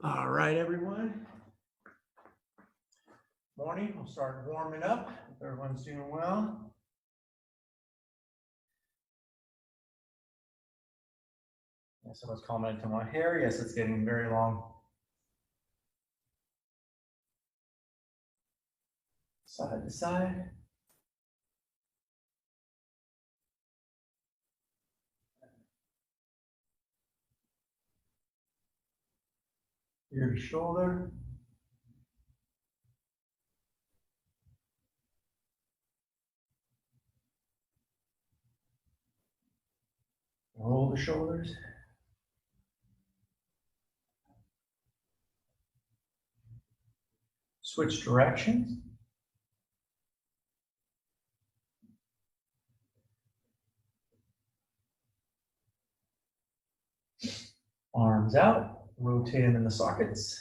All right, everyone. Morning. We'll start warming up. Hope everyone's doing well. Someone's commenting on my hair. Yes, it's getting very long. Side to side. Ear to shoulder. Roll the shoulders. Switch directions. Arms out. Rotate them in the sockets.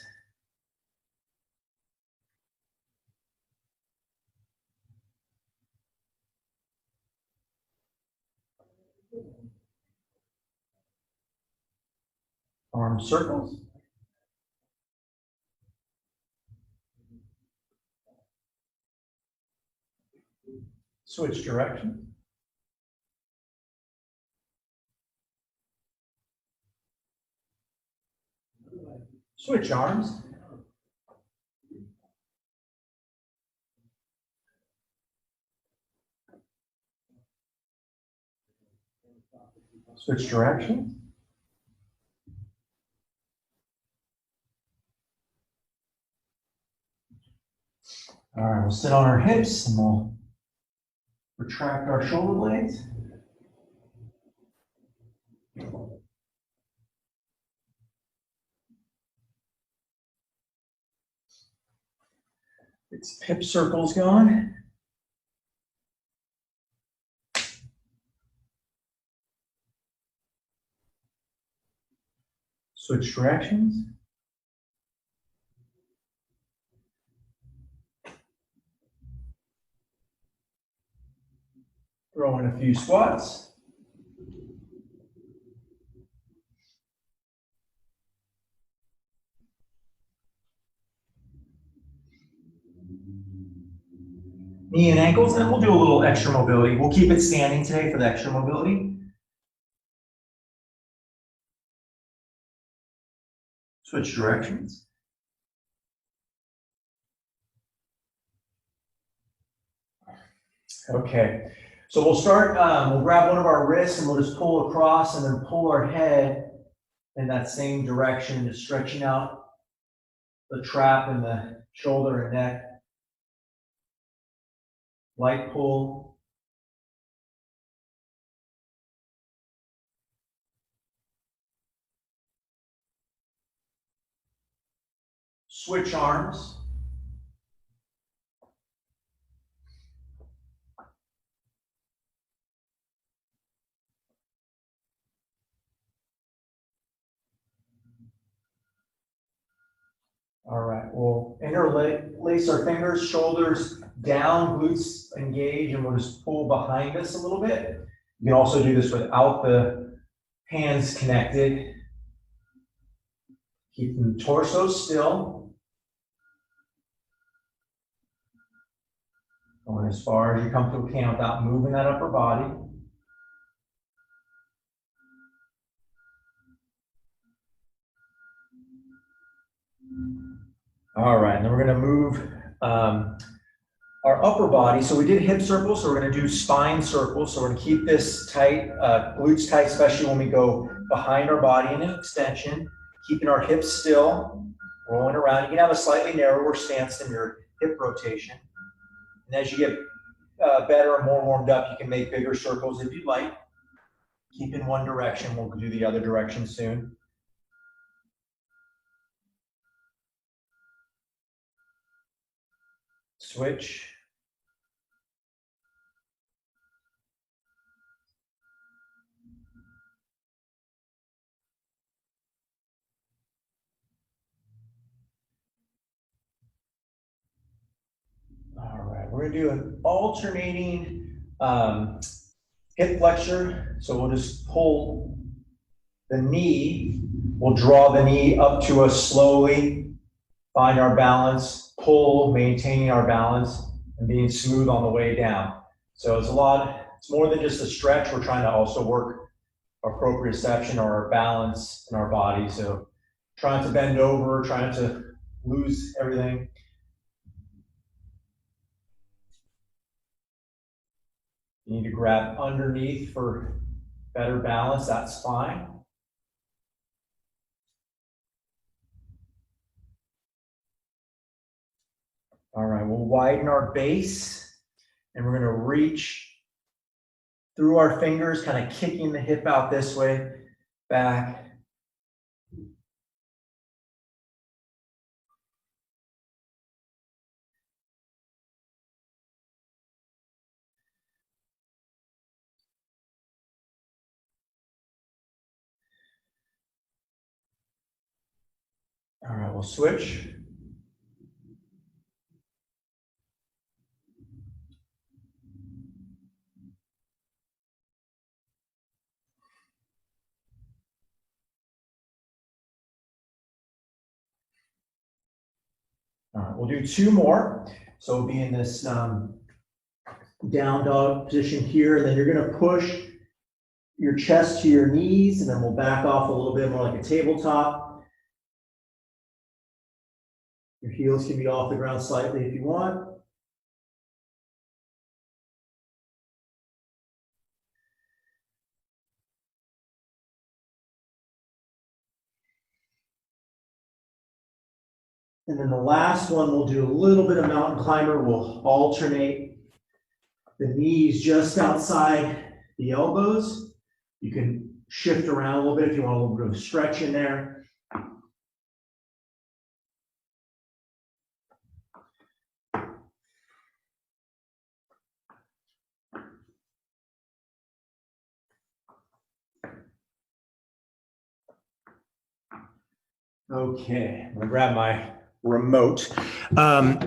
Arm circles. Switch direction. Switch arms. Switch direction. All right, we'll sit on our hips and we'll retract our shoulder blades. It's hip circles going. Switch directions. Throw in a few squats. Knee and ankles, and we'll do a little extra mobility. We'll keep it standing today for the extra mobility. Switch directions. Okay, so we'll start, we'll grab one of our wrists and we'll just pull across and then pull our head in that same direction, just stretching out the trap in the shoulder and neck. Light pull. Switch arms. All right, we'll interlace our fingers, shoulders down, glutes engage, and we'll just pull behind us a little bit. You can also do this without the hands connected. Keep the torso still. Going as far as you comfortably can without moving that upper body. All right, and then we're going to move our upper body. So we did hip circles, so we're going to do spine circles. So we're going to keep this tight, glutes tight, especially when we go behind our body in an extension, keeping our hips still, rolling around. You can have a slightly narrower stance in your hip rotation. And as you get better and more warmed up, you can make bigger circles if you like. Keep in one direction. We'll do the other direction soon. Switch. All right, we're gonna do an alternating hip flexor. So we'll just pull the knee. We'll draw the knee up to us slowly, find our balance, pull, maintaining our balance, and being smooth on the way down. So it's more than just a stretch. We're trying to also work our proprioception or our balance in our body. So trying to bend over, trying to lose everything. You need to grab underneath for better balance, that's fine. All right, we'll widen our base and we're going to reach through our fingers, kind of kicking the hip out this way, back. All right, we'll switch. All right, we'll do two more. So we'll be in this down dog position here, and then you're going to push your chest to your knees, and then we'll back off a little bit more like a tabletop. Your heels can be off the ground slightly if you want. And then the last one, we'll do a little bit of mountain climber. We'll alternate the knees just outside the elbows. You can shift around a little bit if you want a little bit of a stretch in there. Okay, I'm gonna grab my remote.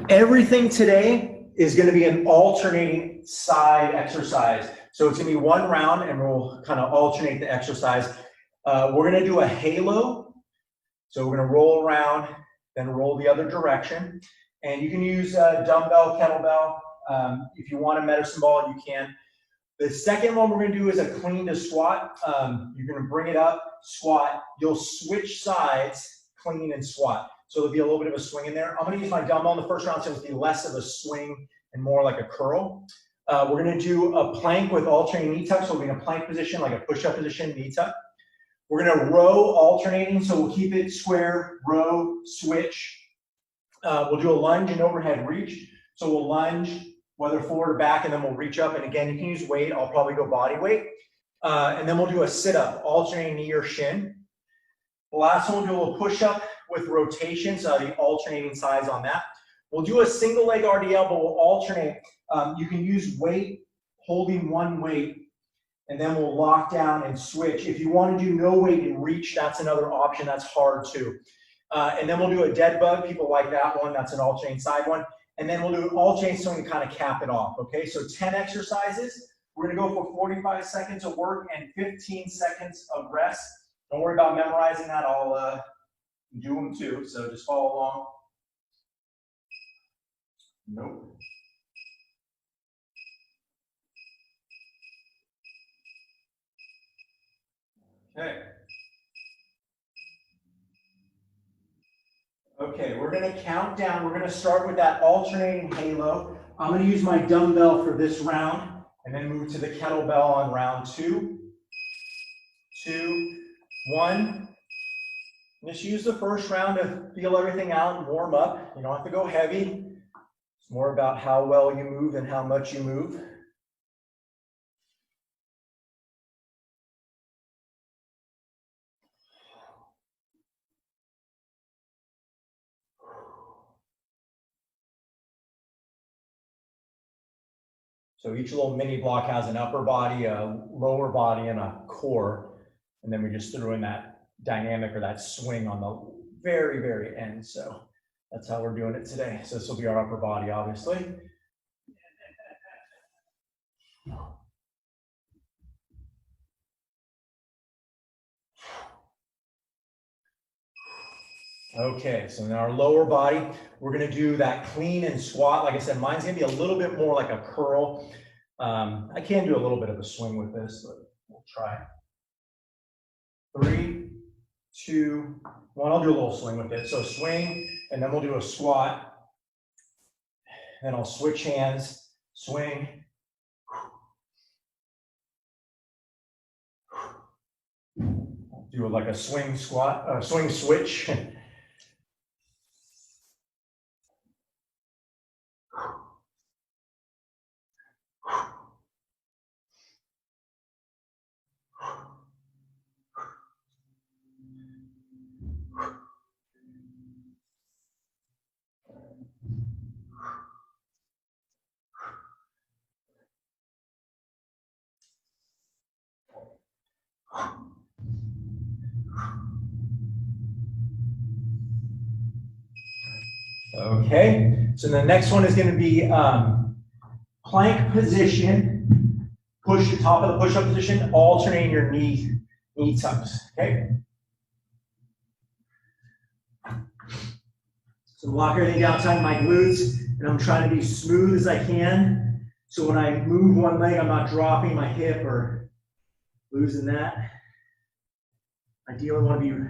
Everything today is gonna be an alternating side exercise. So it's gonna be one round and we'll kind of alternate the exercise. We're gonna do a halo. So we're gonna roll around, then roll the other direction. And you can use a dumbbell, kettlebell. If you want a medicine ball, you can. The second one we're gonna do is a clean to squat. You're gonna bring it up, squat. You'll switch sides, clean and squat. So there'll be a little bit of a swing in there. I'm gonna use my dumbbell in the first round so it'll be less of a swing and more like a curl. We're gonna do a plank with alternating knee tuck. So we'll be in a plank position, like a push-up position, knee tuck. We're gonna row alternating, so we'll keep it square, row, switch. We'll do a lunge and overhead reach. So we'll lunge, whether forward or back, and then we'll reach up. And again, you can use weight. I'll probably go body weight. And then we'll do a sit-up, alternating knee or shin. The last one, we'll do a little push-up with rotation, so the alternating sides on that. We'll do a single leg RDL, but we'll alternate. You can use weight, holding one weight, and then we'll lock down and switch. If you want to do no weight and reach, that's another option. That's hard too. And then we'll do a dead bug. People like that one. That's an alternating side one. And then we'll do an alternating swing to kind of cap it off. Okay, so 10 exercises. We're going to go for 45 seconds of work and 15 seconds of rest. Don't worry about memorizing that. I'll do them too, so just follow along. Nope. Okay. Okay, we're going to count down. We're going to start with that alternating halo. I'm going to use my dumbbell for this round and then move to the kettlebell on round 2. 2, 1. Just use the first round to feel everything out and warm up. You don't have to go heavy. It's more about how well you move and how much you move. So each little mini block has an upper body, a lower body, and a core. And then we just threw in that dynamic or that swing on the very, very end. So that's how we're doing it today. So this will be our upper body, obviously. Okay, so now our lower body, we're gonna do that clean and squat. Like I said, mine's gonna be a little bit more like a curl. I can do a little bit of a swing with this, but we'll try. 3, 2, 1. I'll do a little swing with it. So swing, and then we'll do a squat. Then I'll switch hands, swing. Do like a swing squat, swing switch. Okay, so the next one is going to be plank position. Push the top of the push-up position, alternating your knee tucks. Okay. So lock everything down tight in my glutes, and I'm trying to be smooth as I can. So when I move one leg, I'm not dropping my hip or losing that. Ideally, I want to be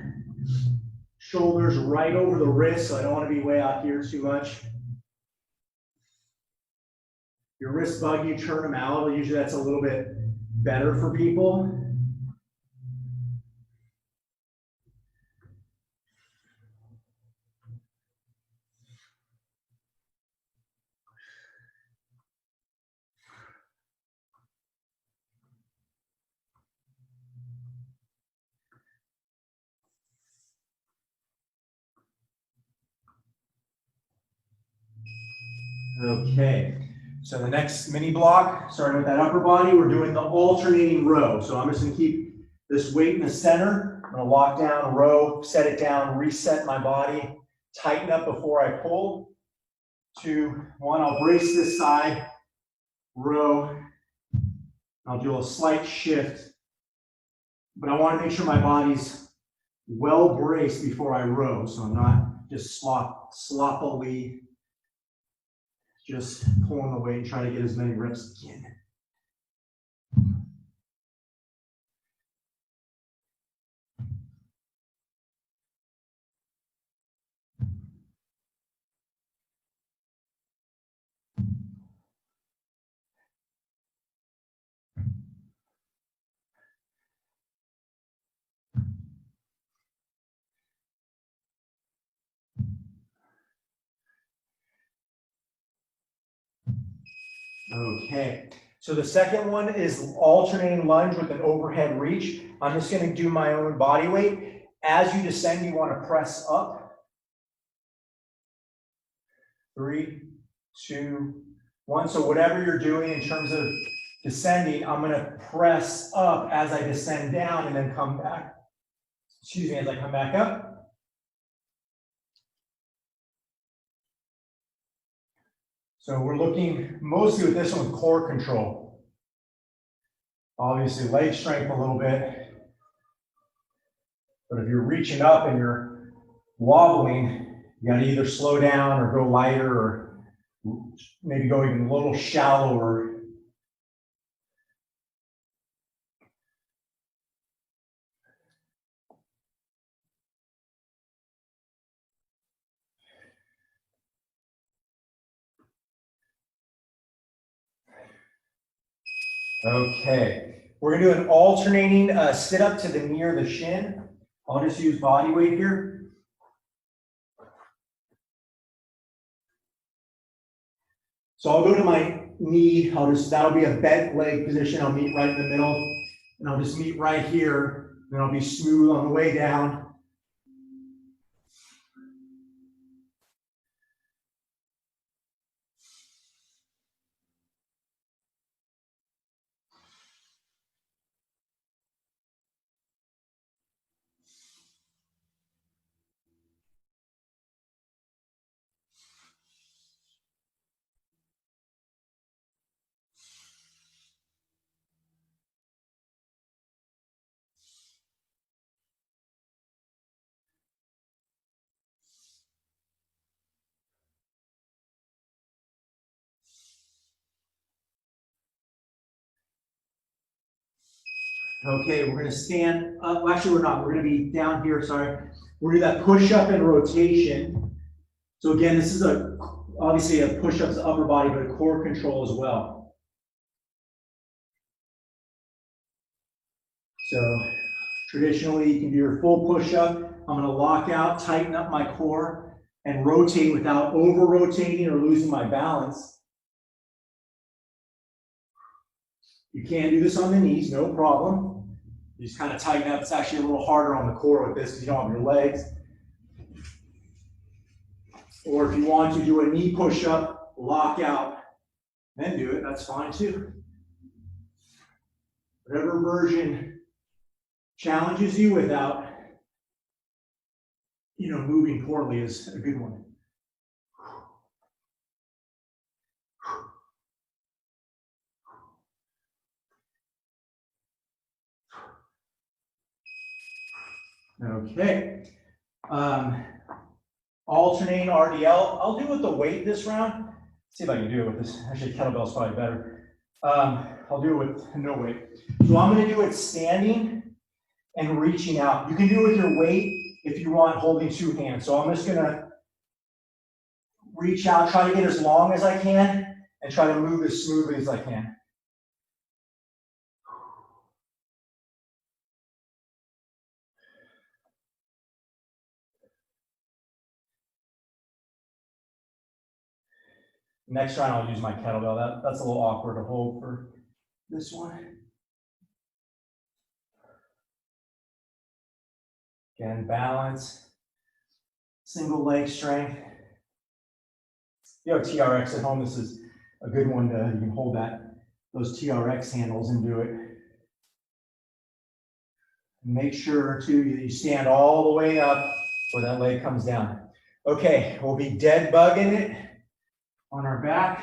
shoulders right over the wrist, so I don't want to be way out here too much. Your wrists bug you, turn them out. Usually that's a little bit better for people. Okay, so the next mini block, starting with that upper body, we're doing the alternating row. So I'm just gonna keep this weight in the center. I'm gonna lock down, row, set it down, reset my body, tighten up before I pull. 2, 1, I'll brace this side, row. I'll do a slight shift, but I wanna make sure my body's well braced before I row, so I'm not just sloppily just pulling the weight and trying to get as many reps as I can. Okay, so the second one is alternating lunge with an overhead reach. I'm just going to do my own body weight. As you descend, you want to press up. 3, 2, 1. So whatever you're doing in terms of descending, I'm going to press up as I descend down and then come back. Excuse me, as I come back up. So we're looking mostly with this one with core control. Obviously leg strength a little bit. But if you're reaching up and you're wobbling, you got to either slow down or go lighter or maybe go even a little shallower. Okay, we're going to do an alternating sit up to the near the shin. I'll just use body weight here. So I'll go to my knee. That'll be a bent leg position. I'll meet right in the middle, and I'll just meet right here. Then I'll be smooth on the way down. Okay, we're gonna stand up. Well, actually, we're not. We're gonna be down here, sorry. We're gonna do that push-up and rotation. So again, this is obviously a push-up to upper body, but a core control as well. So traditionally, you can do your full push-up. I'm gonna lock out, tighten up my core, and rotate without over-rotating or losing my balance. You can do this on the knees, no problem. You just kind of tighten up. It's actually a little harder on the core with this because you don't have your legs. Or if you want to do a knee push-up, lock out, then do it, that's fine too. Whatever version challenges you without, moving poorly is a good one. Okay. Alternating RDL. I'll do with the weight this round. See if I can do it with this. Actually, kettlebell's probably better. I'll do it with no weight. So I'm going to do it standing and reaching out. You can do it with your weight if you want, holding two hands. So I'm just going to reach out, try to get as long as I can, and try to move as smoothly as I can. Next round, I'll use my kettlebell. That's a little awkward to hold for this one. Again, balance, single leg strength. If you have TRX at home, this is a good one you can hold those TRX handles and do it. Make sure too that you stand all the way up where that leg comes down. Okay, we'll be dead bugging it on our back.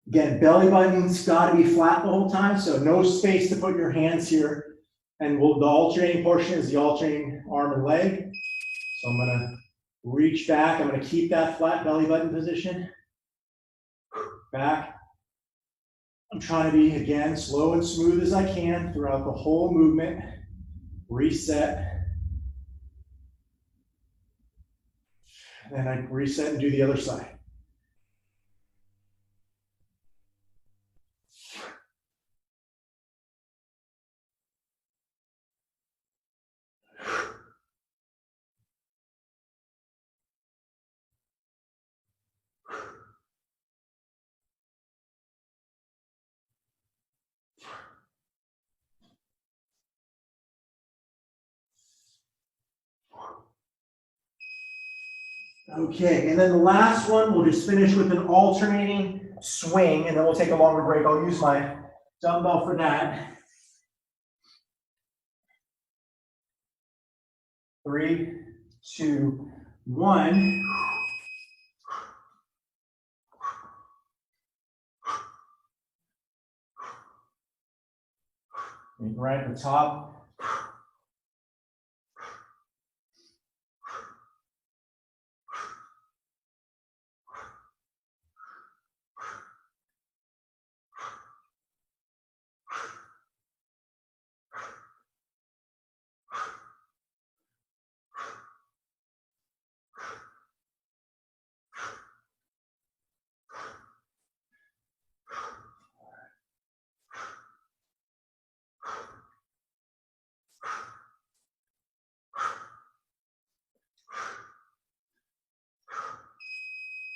Again, belly button's got to be flat the whole time, so no space to put your hands here. And the alternating portion is the alternating arm and leg. So I'm going to reach back. I'm going to keep that flat belly button position. Back. I'm trying to be, again, slow and smooth as I can throughout the whole movement. Reset. Then I reset and do the other side. Okay, and then the last one, we'll just finish with an alternating swing, and then we'll take a longer break. I'll use my dumbbell for that. 3, 2, 1. Right at the top.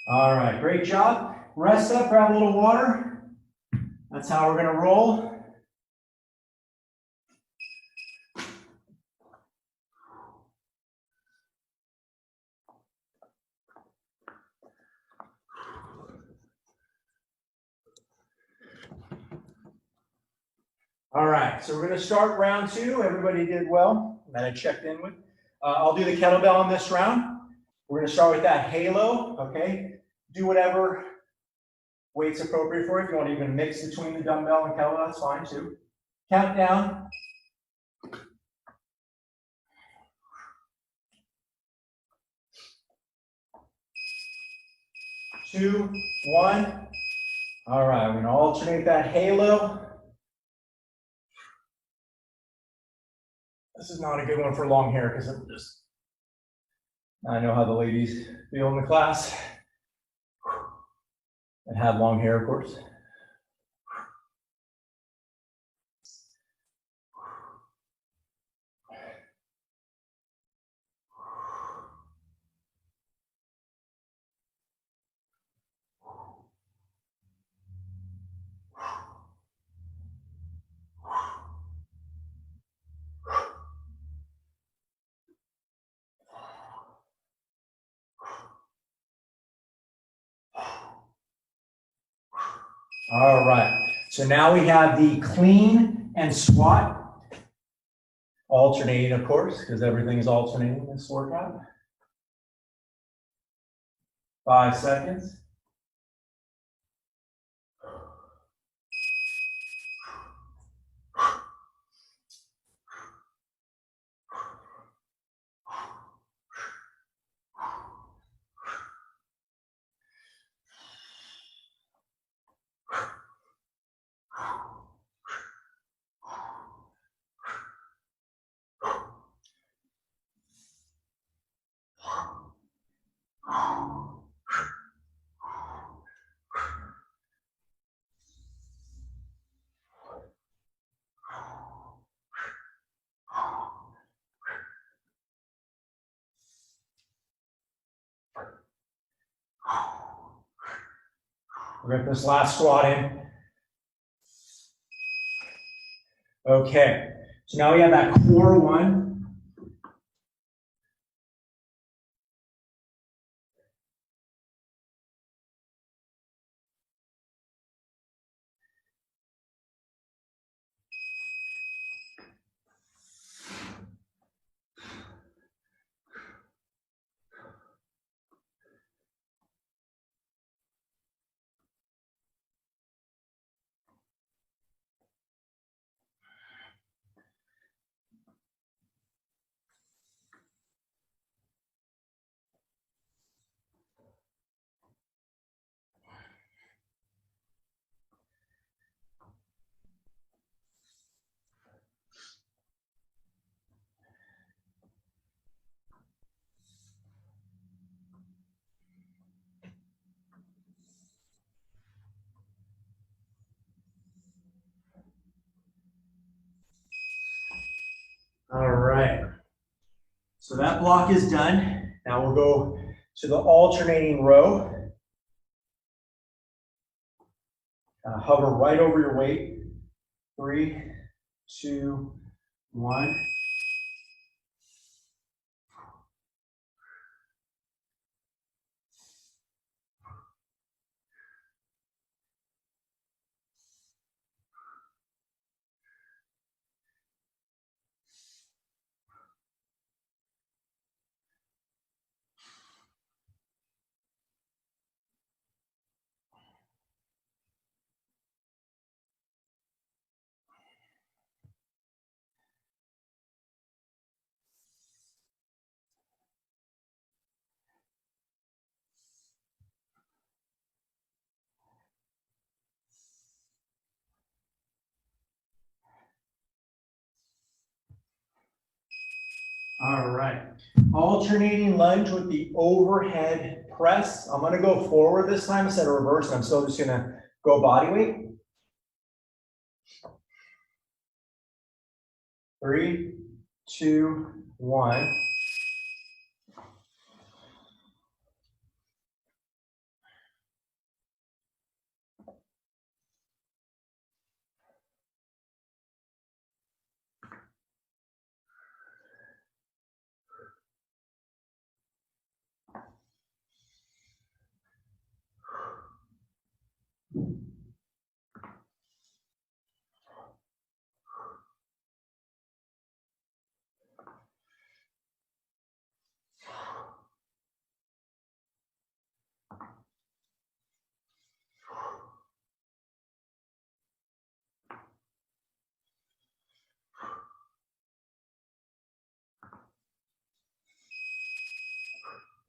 All right, great job. Rest up, grab a little water. That's how we're gonna roll. All right, so we're gonna start round 2. Everybody did well that I checked in with. I'll do the kettlebell on this round. We're gonna start with that halo, okay? Do whatever weight's appropriate for you. If you want to even mix between the dumbbell and kettlebell, that's fine too. Count down. 2, 1. All right, we're gonna alternate that halo. This is not a good one for long hair because I'm just, I know how the ladies feel in the class and have long hair, of course. All right, so now we have the clean and squat, alternating, of course, because everything is alternating in this workout. 5 seconds. We're going to put this last squat in. Okay, so now we have that core one. All right, so that block is done. Now we'll go to the alternating row. Hover right over your weight. 3, 2, 1. All right, alternating lunge with the overhead press. I'm gonna go forward this time instead of reverse, and I'm still just gonna go body weight. 3, 2, 1.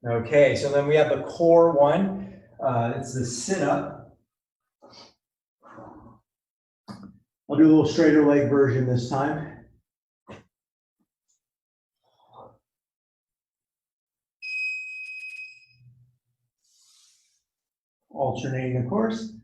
Okay, so then we have the core one. It's the sit-up. I'll do a little straighter leg version this time. Alternating, of course.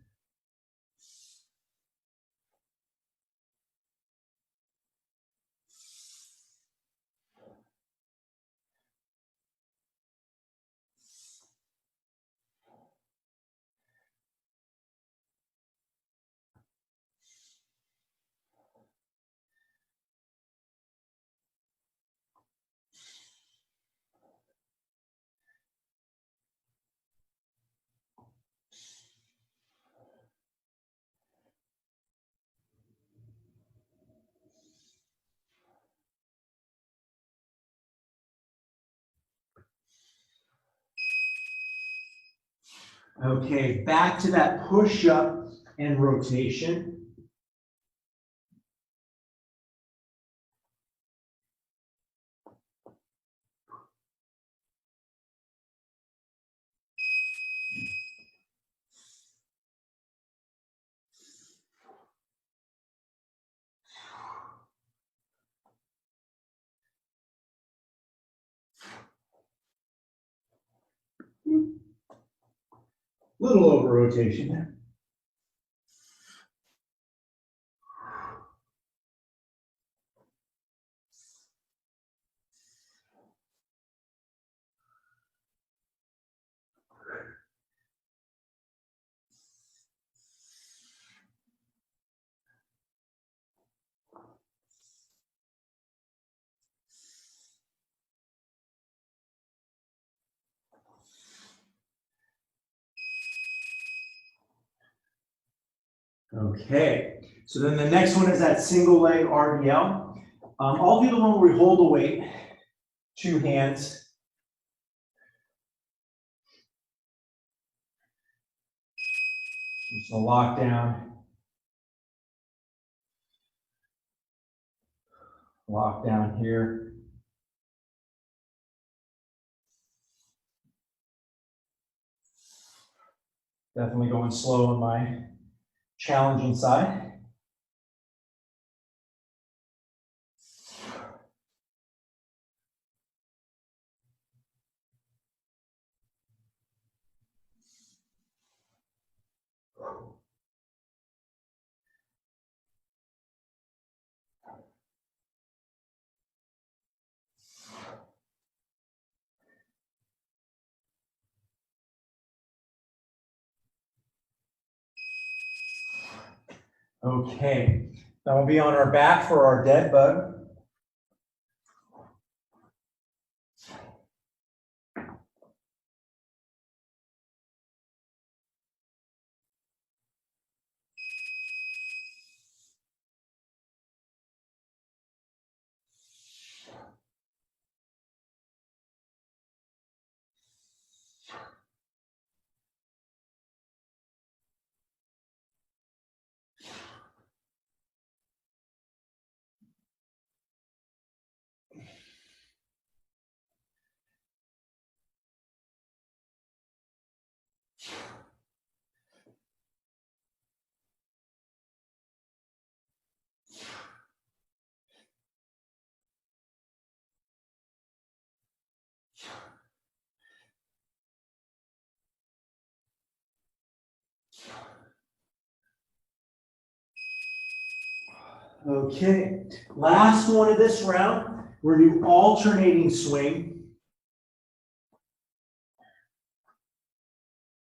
Okay, back to that push-up and rotation. Little over rotation there. Okay, so then the next one is that single leg RDL. I'll do the one where we hold the weight, 2 hands. So lock down. Lock down here. Definitely going slow on my challenging side. Okay, now we'll be on our back for our dead bug. Okay, last one of this round, we're going to do alternating swing.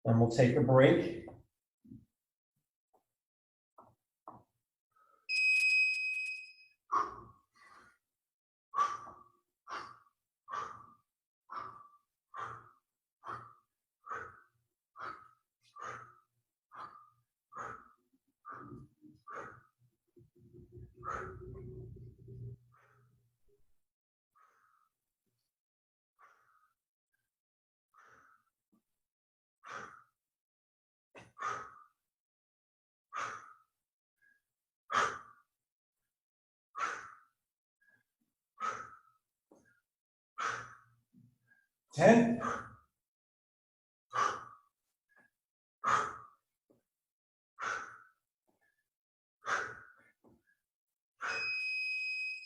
Then we'll take a break. Ten.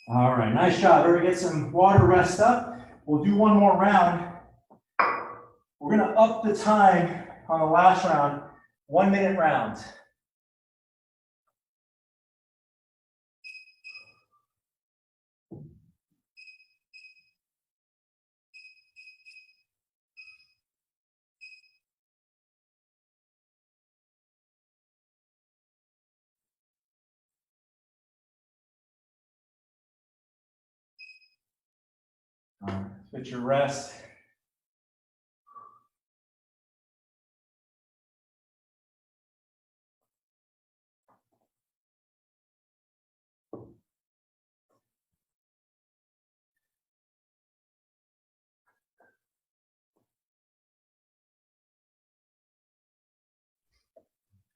All right, nice job. Everybody get some water, rest up. We'll do one more round. We're going to up the time on the last round 1 minute rounds. Switch your rest.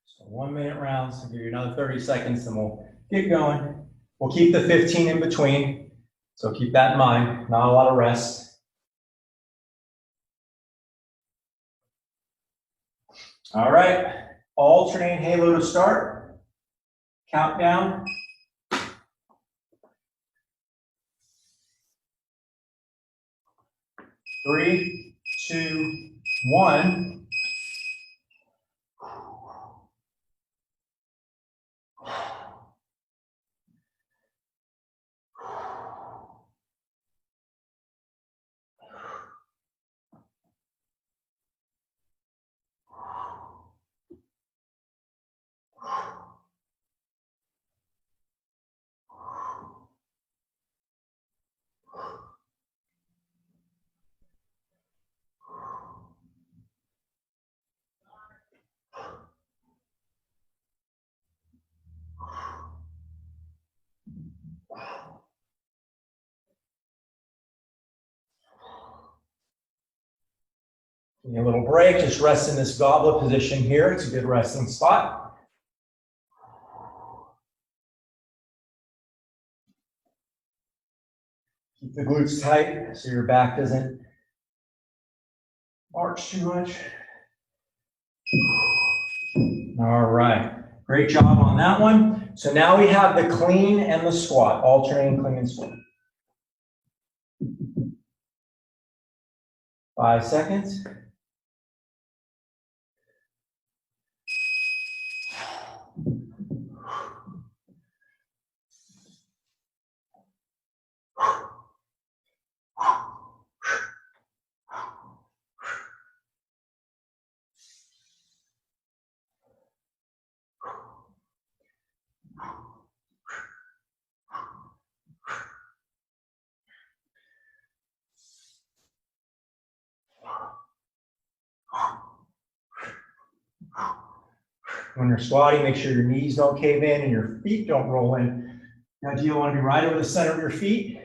So 1 minute rounds, I'll give you another 30 seconds, then we'll get going. We'll keep the 15 in between, so keep that in mind, not a lot of rest. All right, alternate halo to start. Countdown. 3, 2, 1. Give me a little break, just rest in this goblet position here. It's a good resting spot. Keep the glutes tight so your back doesn't arch too much. All right, great job on that one. So now we have the clean and the squat, alternating clean and squat. 5 seconds. When you're squatting, make sure your knees don't cave in and your feet don't roll in. Now, do you want to be right over the center of your feet?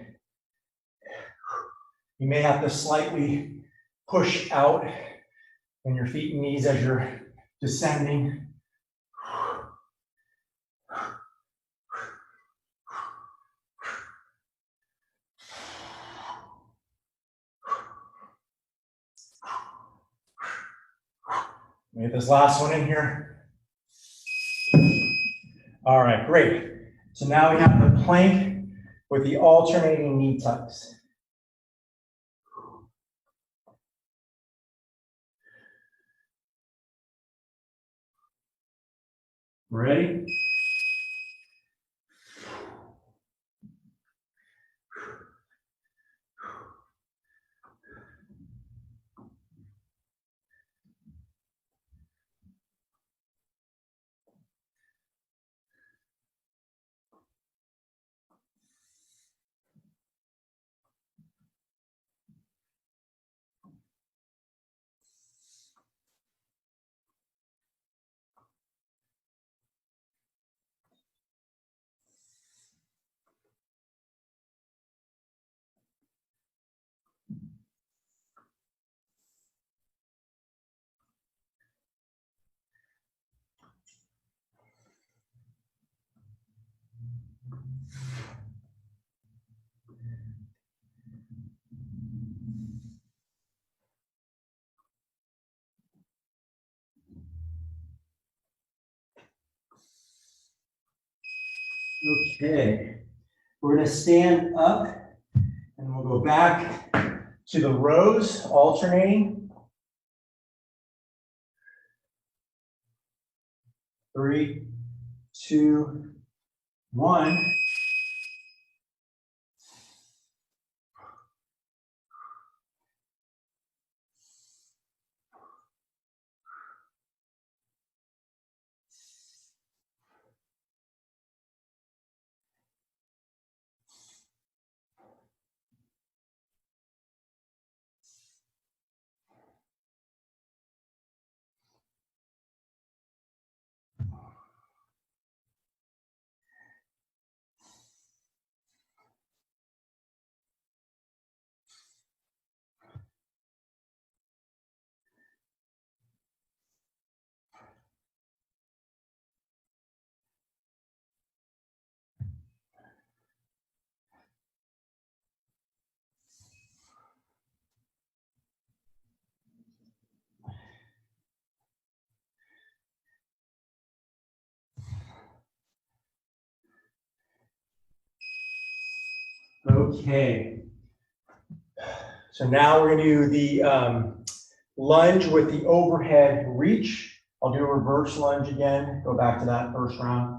You may have to slightly push out in your feet and knees as you're descending. Let me get this last one in here. All right, great. So now we have the plank with the alternating knee tucks. Ready? Okay, we're going to stand up and we'll go back to the rows, alternating. 3, 2, 1. Okay. So now we're going to do the lunge with the overhead reach. I'll do a reverse lunge again. Go back to that first round.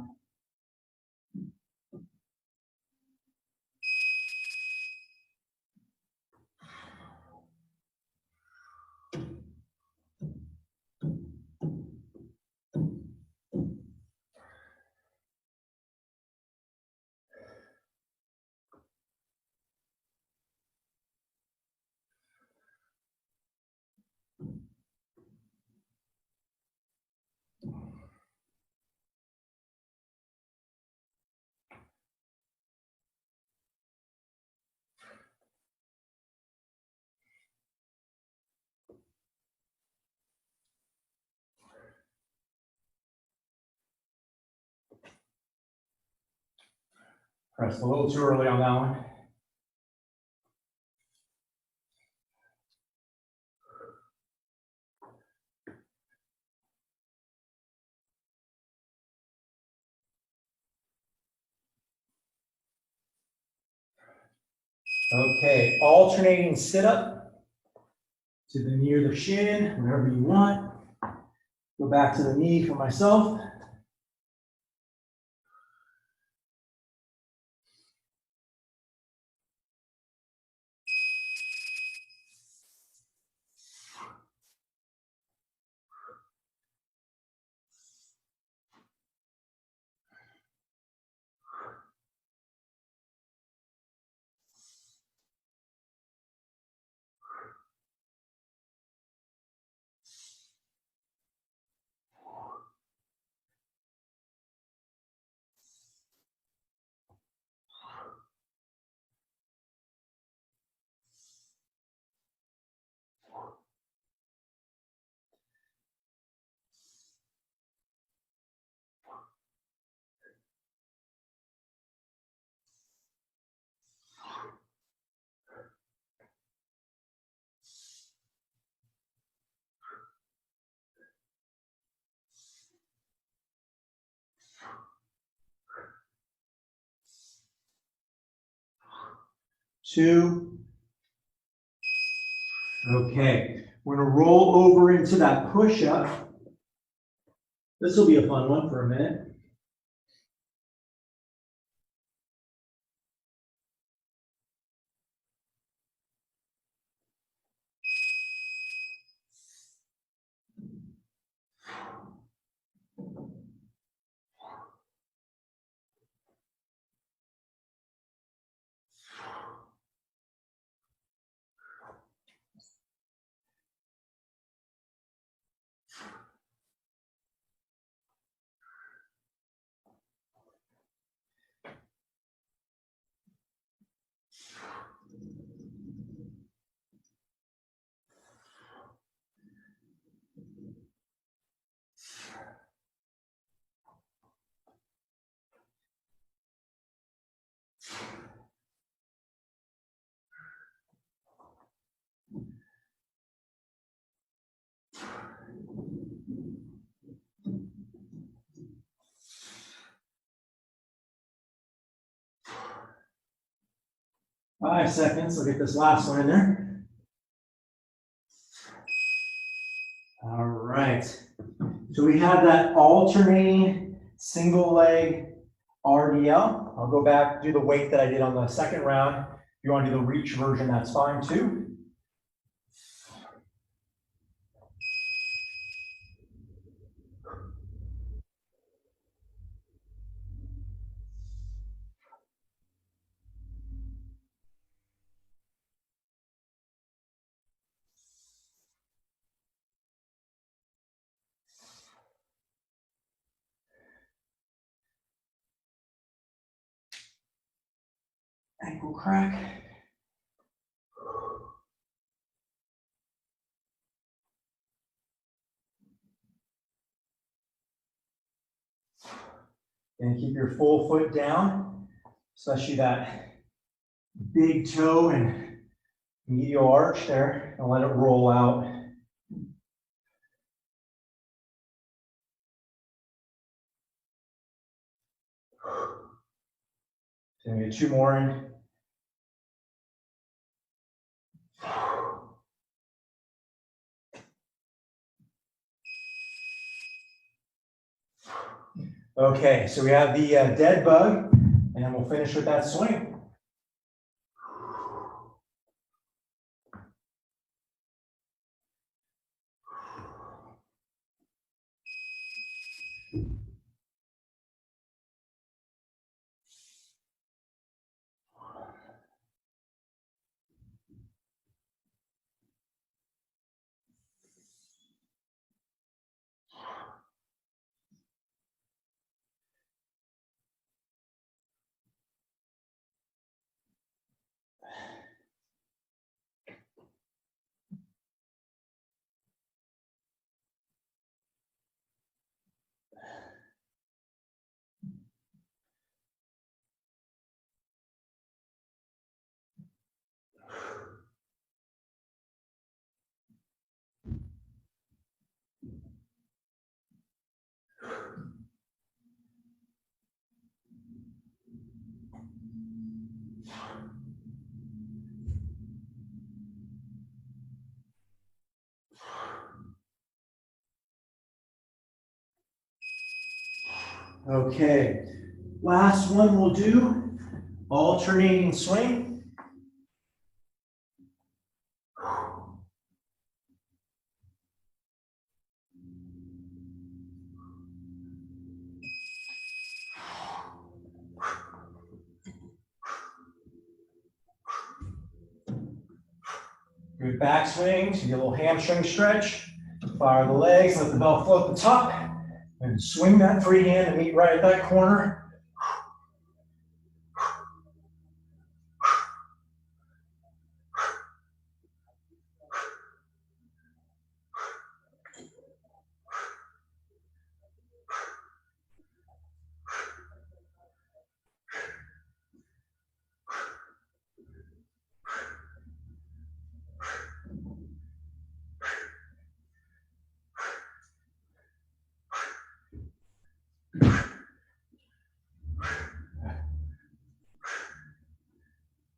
Pressed a little too early on that one. Okay, alternating sit-up to the near the shin, wherever you want. Go back to the knee for myself. Two. Okay, we're going to roll over into that push-up. This will be a fun one for a minute. Five seconds, I'll get this last one in there. All right. So we have that alternating single leg RDL. I'll go back, do the weight that I did on the second round. If you want to do the reach version, that's fine too. Ankle crack. And keep your full foot down, especially that big toe and medial arch there, and let it roll out. So we get 2 more in. Okay, so we have the dead bug, and then we'll finish with that swing. Okay, last one we'll do, alternating swing. Good back swing, so you get a little hamstring stretch. Fire the legs, let the belt float the top, and swing that free hand and meet right at that corner.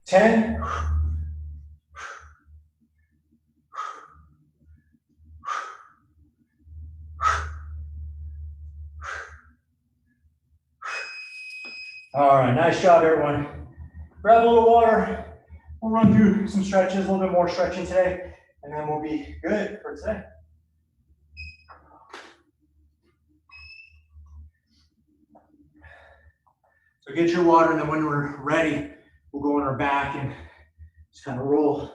Ten. All right, nice job, everyone. Grab a little water. We'll run through some stretches, a little bit more stretching today, and then we'll be good for today. So get your water, and then when we're ready, we'll go on our back and just kind of roll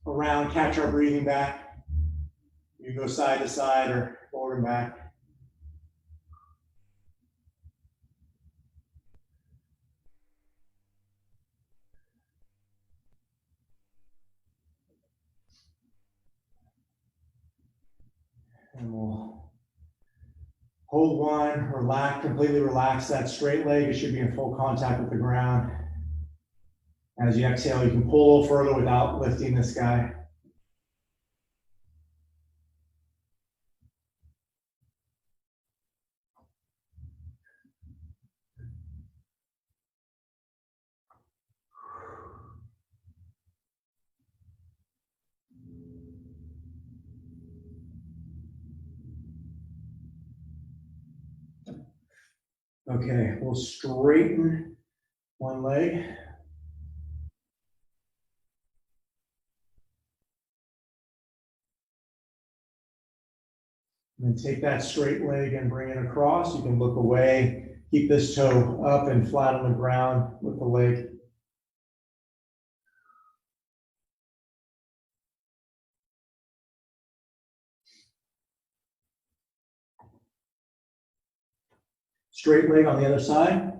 around, catch our breathing back. You go side to side or forward and back. And we'll hold one, relax, completely relax that straight leg. It should be in full contact with the ground. As you exhale, you can pull a little further without lifting this guy. Okay, we'll straighten one leg. And then take that straight leg and bring it across. You can look away. Keep this toe up and flat on the ground with the leg. Straight leg on the other side.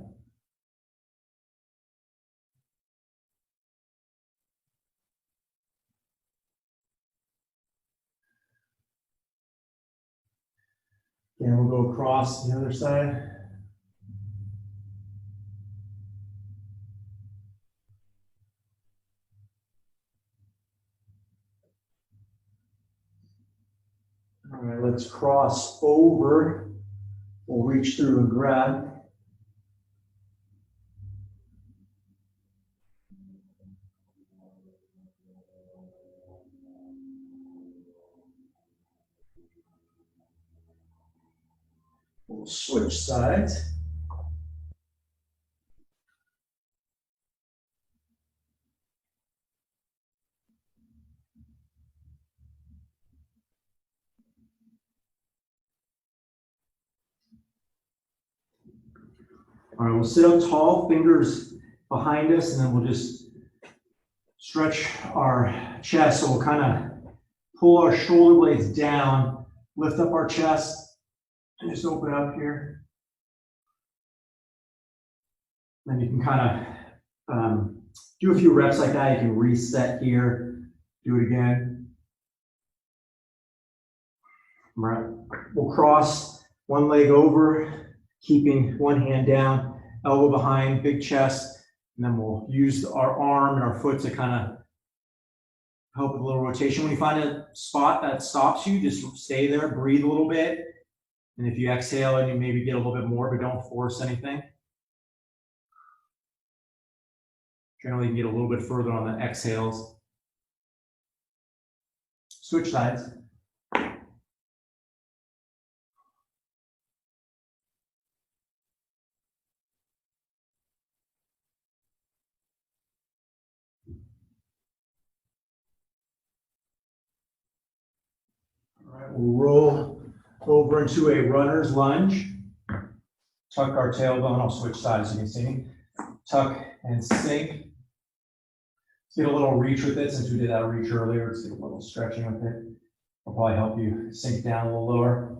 And we'll go across the other side. All right, let's cross over. We'll reach through and grab. We'll switch sides. All right, we'll sit up tall, fingers behind us, and then we'll just stretch our chest. So we'll kind of pull our shoulder blades down, lift up our chest, and just open up here. Then you can kind of do a few reps like that. You can reset here, do it again. All right, we'll cross one leg over, keeping one hand down, elbow behind, big chest, and then we'll use our arm and our foot to kind of help with a little rotation. When you find a spot that stops you, just stay there, breathe a little bit, and if you exhale and you maybe get a little bit more, but don't force anything. Generally, you can get a little bit further on the exhales. Switch sides. All right, we'll roll over into a runner's lunge. Tuck our tailbone. I'll switch sides so you can see me. Tuck and sink. Let's get a little reach with it since we did that reach earlier. Let's get a little stretching with it. It'll probably help you sink down a little lower.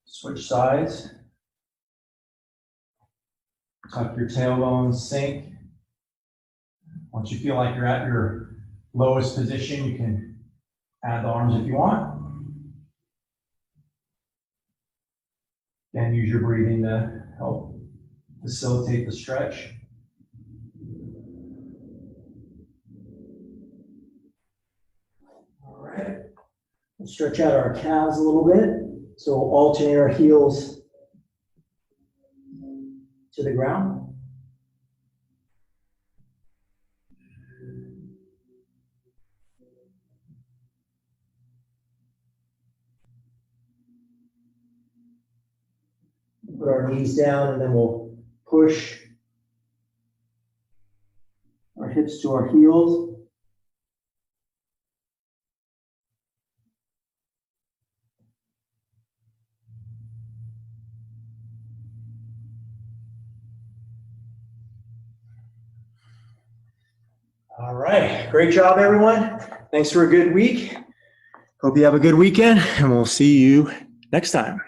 Switch sides. Tuck your tailbone, sink. Once you feel like you're at your lowest position, you can add the arms if you want. And use your breathing to help facilitate the stretch. All right. We'll stretch out our calves a little bit. So we'll alternate our heels to the ground. Put our knees down and then we'll push our hips to our heels. All right, great job, everyone. Thanks for a good week. Hope you have a good weekend, and we'll see you next time.